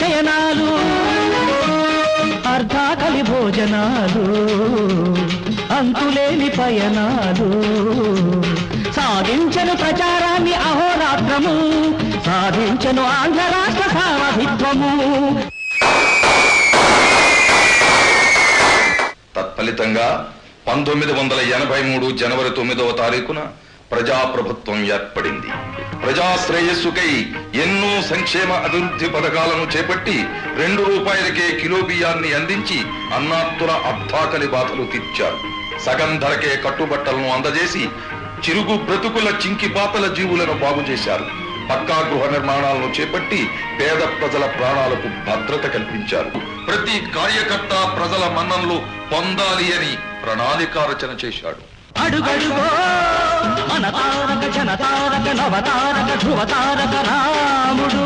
శయనాలు అర్ధాకలి భోజనాలు అంతులేని పయనాలు సాధించను ప్రచారాన్ని అహోరాత్రము సాధించను ఆంధ్ర రాష్ట్ర సామధిత్వము. తత్ఫలితంగా 1983 జనవరి 9వ తారీఖున ప్రజాప్రభుత్వం ఏర్పడింది. ప్రజా శ్రేయస్సుకై ఎన్నో సంక్షేమ అభివృద్ధి పథకాలను చేపట్టి 2 రూపాయలకే కిలో బియ్యాన్ని అందించి అన్నాత్తుల అర్ధాకలి బాధలు తీర్చారు. సగం ధరకే కట్టుబట్టలను అందజేసి చిరుగు బ్రతుకుల చింకిపాతల జీవులను బాగు చేశారు. పక్కా గృహ నిర్మాణాలను చేపట్టి పేద ప్రజల ప్రాణాలకు భద్రత కల్పించారు. ప్రతి కార్యకర్త ప్రజల మన్ననలు పొందాలి అని ప్రణాళిక రచన చేశాడు. అడుగడుగో మన తారక జనతారక నవతారక ధ్రువతారక రాముడు